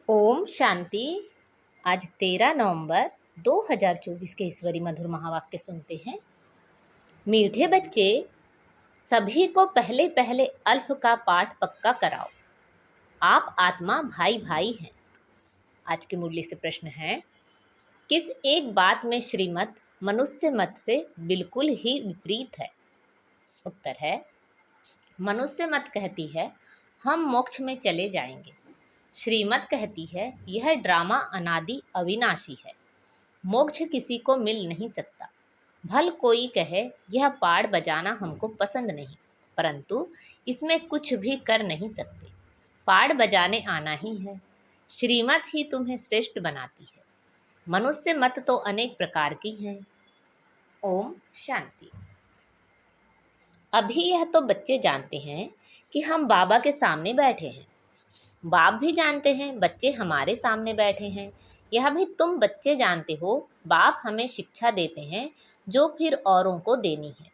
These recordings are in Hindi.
ओम शांति। आज 13 नवंबर 2024 के ईश्वरी मधुर महावाक्य सुनते हैं। मीठे बच्चे, सभी को पहले पहले अल्फ का पाठ पक्का कराओ। आप आत्मा भाई भाई हैं। आज के मुरली से प्रश्न है, किस एक बात में श्रीमत मनुष्य मत से बिल्कुल ही विपरीत है? उत्तर है, मनुष्य मत कहती है हम मोक्ष में चले जाएंगे। श्रीमत कहती है यह ड्रामा अनादि अविनाशी है, मोक्ष किसी को मिल नहीं सकता। भल कोई कहे यह पाड़ बजाना हमको पसंद नहीं, परंतु इसमें कुछ भी कर नहीं सकते। पाड़ बजाने आना ही है। श्रीमत ही तुम्हें श्रेष्ठ बनाती है। मनुष्य मत तो अनेक प्रकार की हैं। ओम शांति। अभी यह तो बच्चे जानते हैं कि हम बाबा के सामने बैठे हैं। बाप भी जानते हैं बच्चे हमारे सामने बैठे हैं। यह भी तुम बच्चे जानते हो, बाप हमें शिक्षा देते हैं जो फिर औरों को देनी है।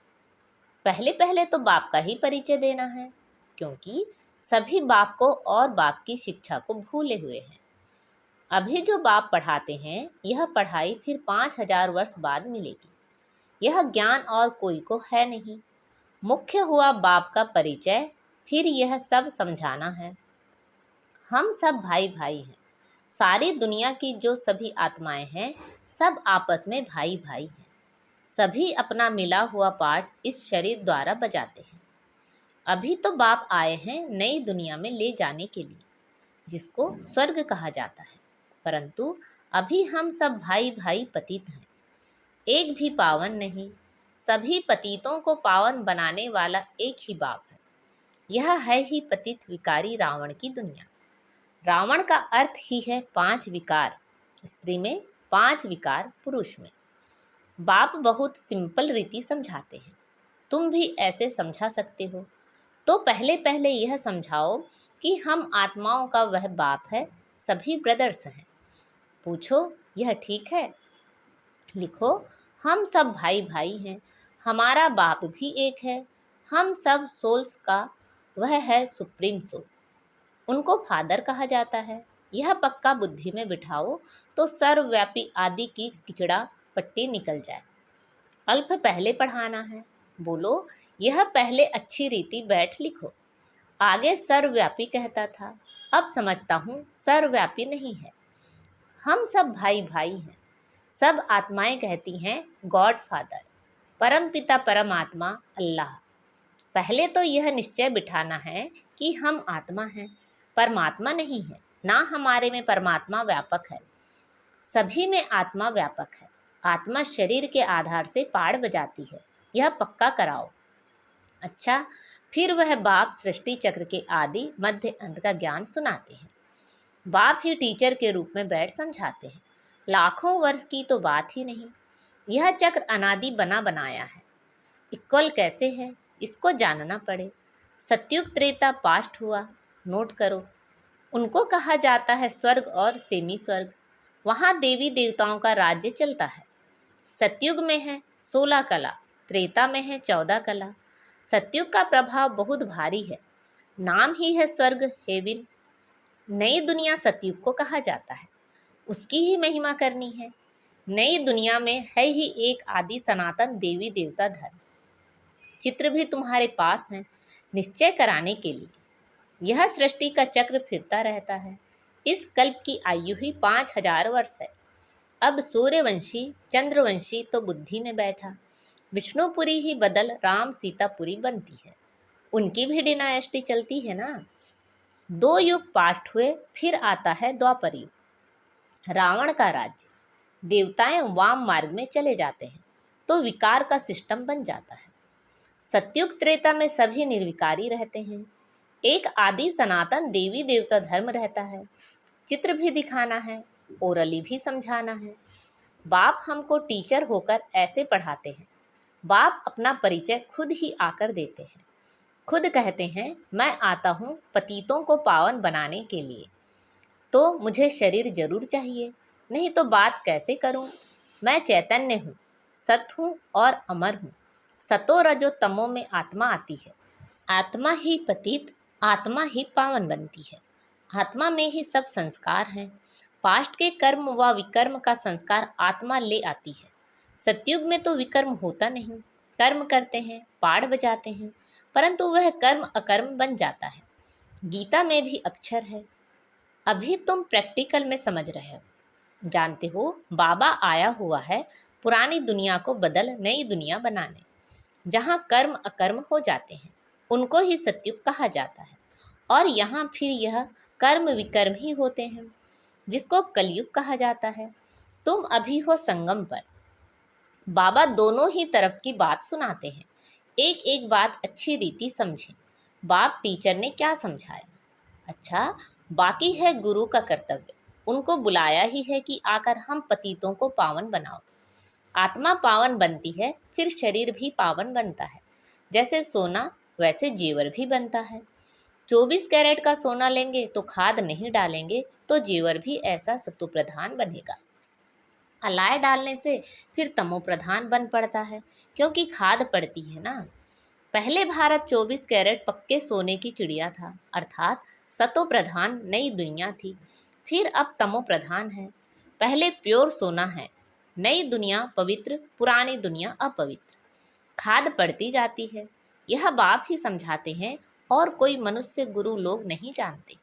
पहले पहले तो बाप का ही परिचय देना है, क्योंकि सभी बाप को और बाप की शिक्षा को भूले हुए हैं। अभी जो बाप पढ़ाते हैं, यह पढ़ाई फिर 5000 वर्ष बाद मिलेगी। यह ज्ञान और कोई को है नहीं। मुख्य हुआ बाप का परिचय, फिर यह सब समझाना है। हम सब भाई भाई हैं। सारी दुनिया की जो सभी आत्माएं हैं, सब आपस में भाई भाई हैं। सभी अपना मिला हुआ पाठ इस शरीर द्वारा बजाते हैं। अभी तो बाप आए हैं नई दुनिया में ले जाने के लिए, जिसको स्वर्ग कहा जाता है। परंतु अभी हम सब भाई भाई पतित हैं, एक भी पावन नहीं। सभी पतितों को पावन बनाने वाला एक ही बाप है। यह है ही पतित विकारी रावण की दुनिया। रावण का अर्थ ही है 5 विकार, स्त्री में 5 विकार पुरुष में। बाप बहुत सिंपल रीति समझाते हैं, तुम भी ऐसे समझा सकते हो। तो पहले पहले यह समझाओ कि हम आत्माओं का वह बाप है, सभी ब्रदर्स हैं। पूछो यह ठीक है? लिखो हम सब भाई भाई हैं, हमारा बाप भी एक है। हम सब सोल्स का वह है सुप्रीम सोल, उनको फादर कहा जाता है। यह पक्का बुद्धि में बिठाओ तो सर्वव्यापी आदि की किचड़ा पट्टी निकल जाए। अल्प पहले पढ़ाना है। बोलो यह पहले अच्छी रीति बैठ लिखो। आगे सर्वव्यापी कहता था, अब समझता हूँ सर्वव्यापी नहीं है। हम सब भाई भाई हैं। सब आत्माएं कहती हैं गॉड फादर, परम पिता परमात्मा अल्लाह। पहले तो यह निश्चय बिठाना है कि हम आत्मा हैं, परमात्मा नहीं है। ना हमारे में परमात्मा व्यापक है, सभी में आत्मा व्यापक है। आत्मा शरीर के आधार से पाड़ बजाती है, यह पक्का कराओ। अच्छा, फिर वह बाप सृष्टि चक्र के आदि मध्य अंत का ज्ञान सुनाते हैं। बाप ही टीचर के रूप में बैठ समझाते हैं। लाखों वर्ष की तो बात ही नहीं। यह चक्र अनादि बना बनाया है। इक्वल कैसे है, इसको जानना पड़े। सत्युग त्रेता पास्ट हुआ, नोट करो। उनको कहा जाता है स्वर्ग और सेमी स्वर्ग। वहाँ देवी देवताओं का राज्य चलता है। सत्युग में है 16 कला, त्रेता में है 14 कला। सत्युग का प्रभाव बहुत भारी है, नाम ही है स्वर्ग हेवन। नई दुनिया सत्युग को कहा जाता है, उसकी ही महिमा करनी है। नई दुनिया में है ही एक आदि सनातन देवी देवता धर्म। चित्र भी तुम्हारे पास है निश्चय कराने के लिए। यह सृष्टि का चक्र फिरता रहता है। इस कल्प की आयु ही 5000 वर्ष है। अब सूर्यवंशी चंद्रवंशी तो बुद्धि में बैठा, विष्णुपुरी ही बदल राम सीतापुरी बनती है। उनकी भी डिनायस्टी चलती है ना। 2 युग पास्ट हुए, फिर आता है द्वापर युग। रावण का राज्य, देवताएं वाम मार्ग में चले जाते हैं तो विकार का सिस्टम बन जाता है। सत्युग त्रेता में सभी निर्विकारी रहते हैं। एक आदि सनातन देवी देवता धर्म रहता है। चित्र भी दिखाना है, ओरली भी समझाना है। बाप हमको टीचर होकर ऐसे पढ़ाते हैं। बाप अपना परिचय खुद ही आकर देते हैं। खुद कहते हैं मैं आता हूँ पतितों को पावन बनाने के लिए, तो मुझे शरीर जरूर चाहिए, नहीं तो बात कैसे करूँ। मैं चैतन्य हूँ, सत हूँ और अमर हूँ। सतो रजो तमो में आत्मा आती है। आत्मा ही पतित, आत्मा ही पावन बनती है। आत्मा में ही सब संस्कार हैं। पास्ट के कर्म व विकर्म का संस्कार आत्मा ले आती है। सतयुग में तो विकर्म होता नहीं, कर्म करते हैं, पाड़ बजाते हैं, परंतु वह कर्म अकर्म बन जाता है। गीता में भी अक्षर है। अभी तुम प्रैक्टिकल में समझ रहे हो। जानते हो, बाबा आया हुआ है पुरानी दुनिया को बदल नई दुनिया बनाने। जहाँ कर्म अकर्म हो जाते हैं उनको ही सतयुग कहा जाता है, और यहाँ फिर यह कर्म विकर्म ही होते हैं जिसको कलयुग कहा जाता है। तुम अभी हो संगम पर। बाबा दोनों ही तरफ की बात सुनाते हैं। एक एक बात अच्छी रीति समझें। बाप टीचर ने क्या समझाया? अच्छा, बाकी है गुरु का कर्तव्य। उनको बुलाया ही है कि आकर हम पतितों को पावन बनाओ। आत्मा पावन बनती है, फिर शरीर भी पावन बनता है। जैसे सोना वैसे जेवर भी बनता है। 24 कैरेट का सोना लेंगे तो खाद नहीं डालेंगे तो जेवर भी ऐसा सत्व प्रधान बनेगा। अलाय डालने से फिर तमो प्रधान बन पड़ता है, क्योंकि खाद पड़ती है ना। पहले भारत 24 कैरेट पक्के सोने की चिड़िया था, अर्थात सतो प्रधान नई दुनिया थी। फिर अब तमो प्रधान है। पहले प्योर सोना है, नई दुनिया पवित्र, पुरानी दुनिया अपवित्र। खाद पड़ती जाती है। यह बाप ही समझाते हैं, और कोई मनुष्य गुरु लोग नहीं जानते।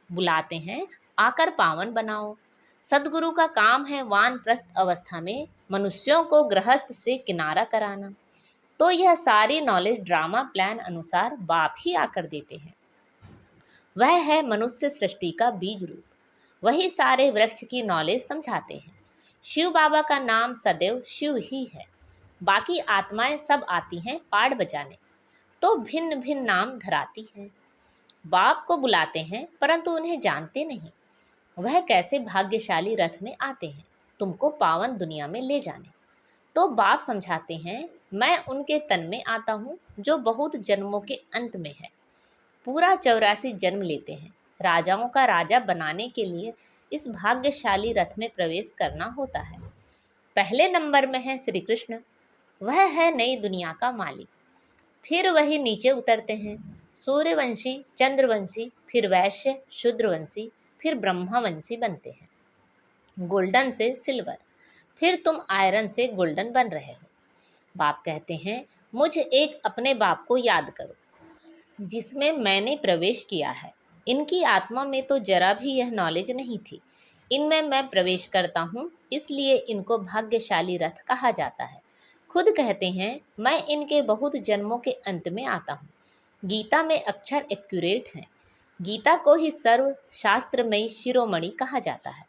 बुलाते हैं, आकर पावन बनाओ। सदगुरु का काम है वानप्रस्थ अवस्था में मनुष्यों को गृहस्थ से किनारा कराना। तो यह सारी नॉलेज ड्रामा प्लान अनुसार बाप ही आकर देते हैं। वह है मनुष्य सृष्टि का बीज रूप। वही सारे वृक्ष की नॉलेज समझाते हैं। शिव बाबा का नाम सदैव शिव ही है। बाकी आत्माएं सब आती हैं पाड़ बजाने, तो भिन्न भिन्न नाम धराती हैं। बाप को बुलाते हैं, परंतु उन्हें जानते नहीं। वह कैसे भाग्यशाली रथ में आते हैं तुमको पावन दुनिया में ले जाने। तो बाप समझाते हैं, मैं उनके तन में आता हूँ जो बहुत जन्मों के अंत में है। पूरा 84 जन्म लेते हैं। राजाओं का राजा बनाने के लिए इस भाग्यशाली रथ में प्रवेश करना होता है। पहले नंबर में है श्री कृष्ण। वह है नई दुनिया का मालिक। फिर वही नीचे उतरते हैं। सूर्यवंशी, चंद्रवंशी, फिर वैश्य, शूद्रवंशी, फिर ब्रह्मवंशी बनते हैं। गोल्डन से सिल्वर। फिर तुम आयरन से गोल्डन बन रहे हो। बाप कहते हैं, मुझ एक अपने बाप को याद करो जिसमें मैंने प्रवेश किया है। इनकी आत्मा में तो जरा भी यह नॉलेज नहीं थी। इनमें मैं प्रवेश करता हूँ, इसलिए इनको भाग्यशाली रथ कहा जाता है। खुद कहते हैं, मैं इनके बहुत जन्मों के अंत में आता हूँ। गीता में अक्षर एक्यूरेट हैं। गीता को ही सर्व शास्त्रमयी शिरोमणि कहा जाता है।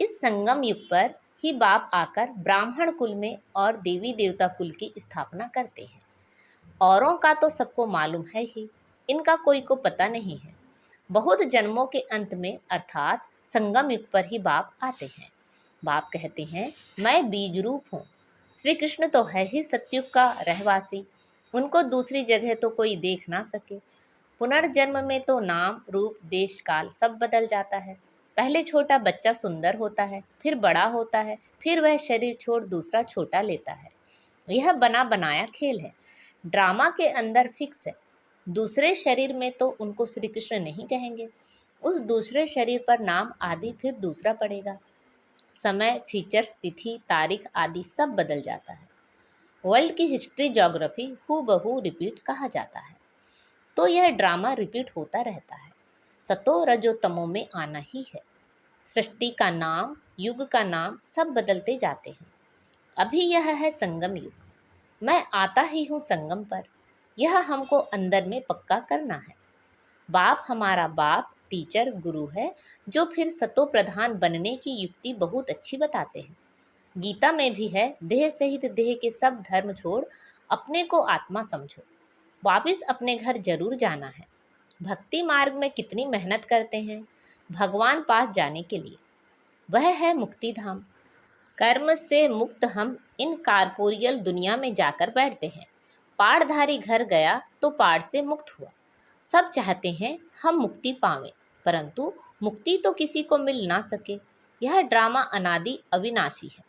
इस संगम युग पर ही बाप आकर ब्राह्मण कुल में और देवी देवता कुल की स्थापना करते हैं। औरों का तो सबको मालूम है ही, इनका कोई को पता नहीं है। बहुत जन्मों के अंत में अर्थात संगम युग पर ही बाप आते हैं। बाप कहते हैं, मैं बीज रूप हूँ। श्री कृष्ण तो है ही सतयुग का रहवासी। उनको दूसरी जगह तो कोई देख ना सके। पुनर्जन्म में तो नाम रूप देश काल सब बदल जाता है। पहले छोटा बच्चा सुंदर होता है, फिर बड़ा होता है, फिर वह शरीर छोड़ दूसरा छोटा लेता है। यह बना बनाया खेल है, ड्रामा के अंदर फिक्स है। दूसरे शरीर में तो उनको श्री कृष्ण नहीं कहेंगे। उस दूसरे शरीर पर नाम आदि फिर दूसरा पड़ेगा। समय, फीचर्स, तिथि, तारीख आदि सब बदल जाता है। वर्ल्ड की हिस्ट्री, ज्योग्राफी हूबहू रिपीट कहा जाता है। तो यह ड्रामा रिपीट होता रहता है। सतो रजो तमो में आना ही है। सृष्टि का नाम, युग का नाम सब बदलते जाते हैं। अभी यह है संगम युग। मैं आता ही हूँ संगम पर। यह हमको अंदर में पक्का करना है। बाप हमारा बाप टीचर गुरु है, जो फिर सतो प्रधान बनने की युक्ति बहुत अच्छी बताते हैं। गीता में भी है, देह सहित देह के सब धर्म छोड़ अपने को आत्मा समझो। वापिस अपने घर जरूर जाना है। भक्ति मार्ग में कितनी मेहनत करते हैं भगवान पास जाने के लिए। वह है मुक्ति धाम। कर्म से मुक्त हम इन कारपोरियल दुनिया में जाकर बैठते हैं। पाड़धारी घर गया तो पाड़ से मुक्त हुआ। सब चाहते हैं हम मुक्ति पावें, परंतु मुक्ति तो किसी को मिल ना सके। यह ड्रामा अनादि अविनाशी है।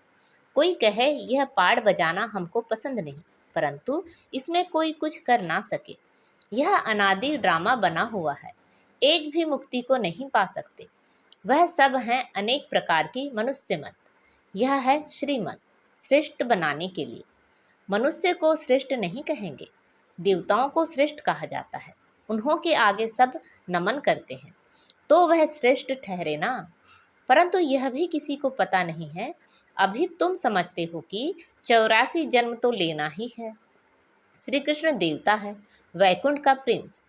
कोई कहे यह पाड़ बजाना हमको पसंद नहीं, परंतु इसमें कोई कुछ कर ना सके। यह अनादि ड्रामा बना हुआ है। एक भी मुक्ति को नहीं पा सकते। वह सब हैं अनेक प्रकार की मनुष्य मत। यह है श्रीमत, श्रेष्ठ बनाने के लिए। मनुष्य को श्रेष्ठ नहीं कहेंगे, देवताओं को श्रेष्ठ कहा जाता है। उन्हों के आगे सब नमन करते हैं, तो वह श्रेष्ठ ठहरे ना। परंतु यह भी किसी को पता नहीं है। अभी तुम समझते हो कि 84 जन्म तो लेना ही है। श्री कृष्ण देवता है, वैकुंठ का प्रिंस।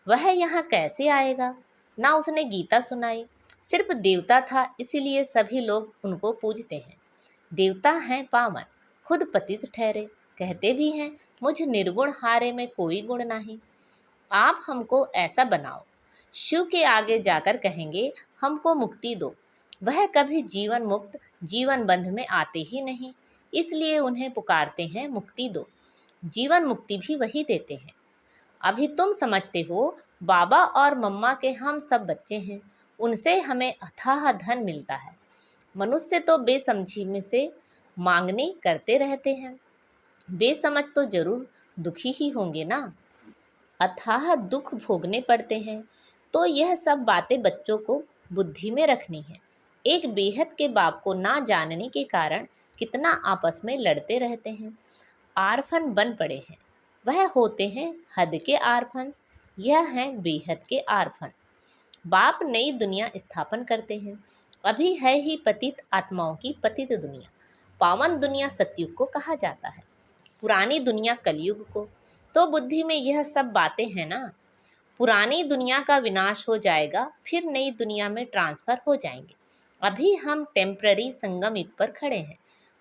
वह यहाँ कैसे आएगा? ना उसने गीता सुनाई। सिर्फ देवता था, इसीलिए सभी लोग उनको पूजते हैं। देवता हैं पावन, खुद पतित ठहरे। कहते भी हैं मुझ निर्गुण हारे में कोई गुण नहीं। आप हमको ऐसा बनाओ। शिव के आगे जाकर कहेंगे हमको मुक्ति दो। वह कभी जीवन मुक्त जीवन बंध में आते ही नहीं, इसलिए उन्हें पुकारते हैं मुक्ति दो। जीवन मुक्ति भी वही देते हैं। अभी तुम समझते हो बाबा और मम्मा के हम सब बच्चे हैं, उनसे हमें अथाह धन मिलता है। मनुष्य तो बेसमझी में से मांगनी करते रहते हैं। बेसमझ तो जरूर दुखी ही होंगे ना। अथाह दुख भोगने पड़ते हैं। तो यह सब बातें बच्चों को बुद्धि में रखनी है। एक बेहद के बाप को ना जानने के कारण कितना आपस में लड़ते रहते हैं। आरफन बन पड़े हैं। वह होते हैं हद के आरफन्स, यह हैं बेहद के आरफन। बाप नई दुनिया स्थापन करते हैं। अभी है ही पतित आत्माओं की पतित दुनिया। पावन दुनिया सतयुग को कहा जाता है, पुरानी दुनिया कलयुग को। तो बुद्धि में यह सब बातें हैं ना। पुरानी दुनिया का विनाश हो जाएगा, फिर नई दुनिया में ट्रांसफर हो जाएंगे। अभी हम टेम्पररी संगम युग पर खड़े हैं।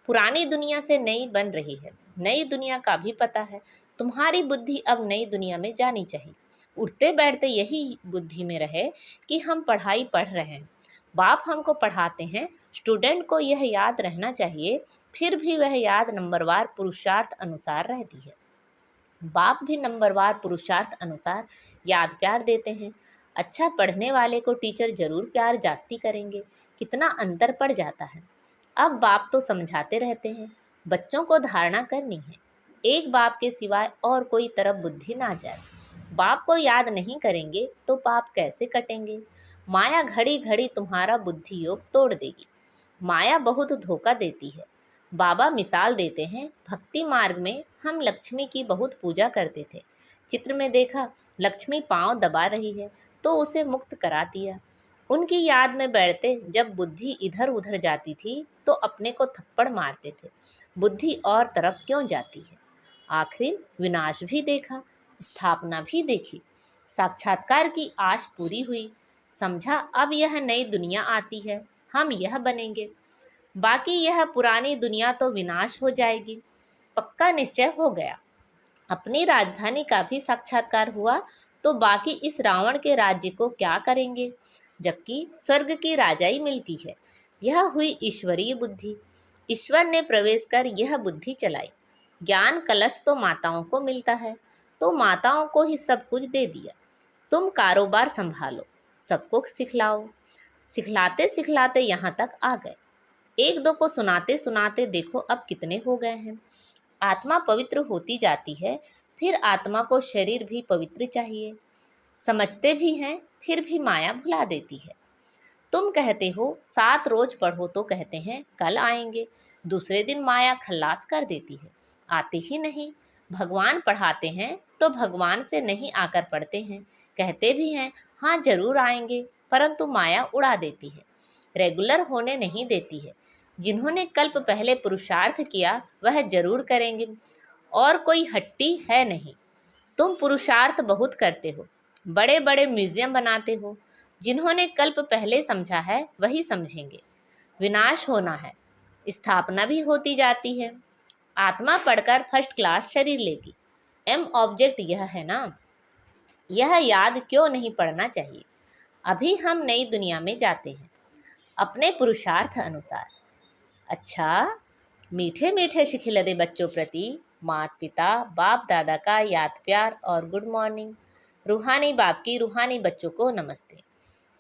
पुरानी दुनिया से नई बन रही है। नई दुनिया का भी पता है। तुम्हारी बुद्धि अब नई दुनिया में जानी चाहिए। उठते बैठते यही बुद्धि में रहे कि हम पढ़ाई पढ़ रहे हैं, बाप हमको पढ़ाते हैं। स्टूडेंट को यह याद रहना चाहिए, फिर भी वह याद नंबरवार पुरुषार्थ अनुसार रहती है। बाप भी नंबरवार पुरुषार्थ अनुसार याद प्यार देते हैं। अच्छा पढ़ने वाले को टीचर जरूर प्यार जास्ती करेंगे। कितना अंतर पड़ जाता है। अब बाप तो समझाते रहते हैं, बच्चों को धारणा करनी है। एक बाप के सिवाय और कोई तरफ बुद्धि ना जाए। बाप को याद नहीं करेंगे तो पाप कैसे कटेंगे। माया घड़ी घड़ी तुम्हारा बुद्धि योग तोड़ देगी। माया बहुत धोखा देती है। बाबा मिसाल देते हैं, भक्ति मार्ग में हम लक्ष्मी की बहुत पूजा करते थे। चित्र में देखा लक्ष्मी पांव दबा रही है तो उसे मुक्त करा दिया। उनकी याद में बैठते जब बुद्धि इधर उधर जाती थी तो अपने को थप्पड़ मारते थे। बुद्धि और तरफ क्यों जाती है। आखिर विनाश भी देखा, स्थापना भी देखी। साक्षात्कार की आश पूरी हुई। समझा अब यह नई दुनिया आती है, हम यह बनेंगे। बाकी यह पुरानी दुनिया तो विनाश हो जाएगी। पक्का निश्चय हो गया। अपनी राजधानी का भी साक्षात्कार हुआ तो बाकी इस रावण के राज्य को क्या करेंगे, जबकि स्वर्ग की राजाई मिलती है। यह हुई ईश्वरीय बुद्धि। ईश्वर ने प्रवेश कर यह बुद्धि चलाई। ज्ञान कलश तो माताओं को मिलता है, तो माताओं को ही सब कुछ दे दिया। तुम कारोबार संभालो, सबको सिखलाओ। सिखलाते सिखलाते यहाँ तक आ गए। एक दो को सुनाते सुनाते देखो अब कितने हो गए हैं। आत्मा पवित्र होती जाती है, फिर आत्मा को शरीर भी पवित्र चाहिए। समझते भी हैं, फिर भी माया भुला देती है। तुम कहते हो 7 रोज पढ़ो तो कहते हैं कल आएंगे। दूसरे दिन माया खल्लास कर देती है, आते ही नहीं। भगवान पढ़ाते हैं तो भगवान से नहीं आकर पढ़ते हैं। कहते भी हैं हाँ जरूर आएंगे, परंतु माया उड़ा देती है, रेगुलर होने नहीं देती है। जिन्होंने कल्प पहले पुरुषार्थ किया वह जरूर करेंगे, और कोई हट्टी है नहीं। तुम पुरुषार्थ बहुत करते हो, बड़े बड़े म्यूजियम बनाते हो। जिन्होंने कल्प पहले समझा है वही समझेंगे। विनाश होना है, स्थापना भी होती जाती है। आत्मा पढ़कर फर्स्ट क्लास शरीर लेगी। एम ऑब्जेक्ट यह है ना। यह याद क्यों नहीं पड़ना चाहिए। अभी हम नई दुनिया में जाते हैं अपने पुरुषार्थ अनुसार। अच्छा, मीठे मीठे शिखिलते बच्चों प्रति माता पिता बाप दादा का याद प्यार और गुड मॉर्निंग। रूहानी बाप की रूहानी बच्चों को नमस्ते।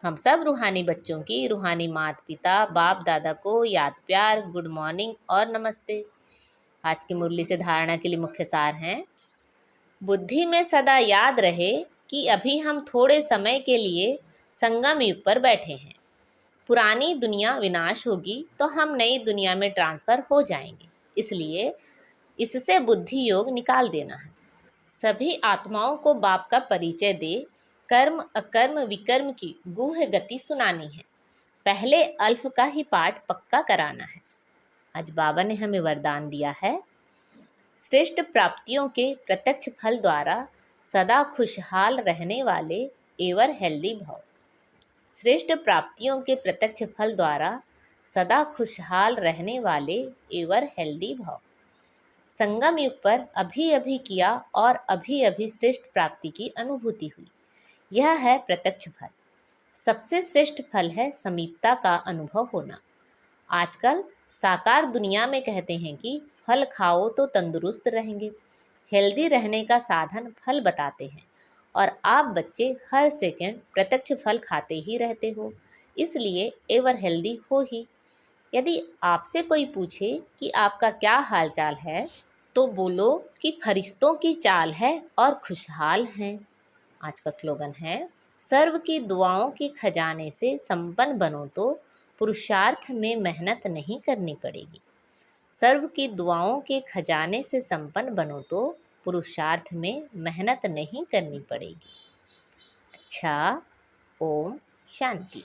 हम सब रूहानी बच्चों की रूहानी माता पिता बाप दादा को याद प्यार गुड मॉर्निंग और नमस्ते। आज की मुरली से धारणा के लिए मुख्य सार हैं। बुद्धि में सदा याद रहे कि अभी हम थोड़े समय के लिए संगम युग पर बैठे हैं। पुरानी दुनिया विनाश होगी तो हम नई दुनिया में ट्रांसफर हो जाएंगे, इसलिए इससे बुद्धि योग निकाल देना है। सभी आत्माओं को बाप का परिचय दे कर्म अकर्म विकर्म की गूढ़ गति सुनानी है। पहले अल्फ का ही पाठ पक्का कराना है। आज बाबा ने हमें वरदान दिया है, श्रेष्ठ प्राप्तियों के प्रत्यक्ष फल द्वारा सदा खुशहाल रहने वाले एवर हेल्दी भव। श्रेष्ठ प्राप्तियों के प्रत्यक्ष फल द्वारा सदा खुशहाल रहने वाले एवर हेल्दी भव। संगम युग पर अभी अभी किया और अभी अभी श्रेष्ठ प्राप्ति की अनुभूति हुई। यह है प्रत्यक्ष फल। सबसे श्रेष्ठ फल है समीपता का अनुभव होना। आजकल साकार दुनिया में कहते हैं कि फल खाओ तो तंदुरुस्त रहेंगे। हेल्दी रहने का साधन फल बताते हैं और आप बच्चे हर सेकंड प्रत्यक्ष फल खाते ही रहते हो, इसलिए एवर हेल्दी हो ही। यदि आपसे कोई पूछे कि आपका क्या हाल चाल है तो बोलो कि फरिश्तों की चाल है और खुशहाल हैं। आज का स्लोगन है, सर्व की दुआओं के खजाने से संपन्न बनो तो पुरुषार्थ में मेहनत नहीं करनी पड़ेगी। सर्व की दुआओं के खजाने से संपन्न बनो तो पुरुषार्थ में मेहनत नहीं करनी पड़ेगी। अच्छा, ओम शांति।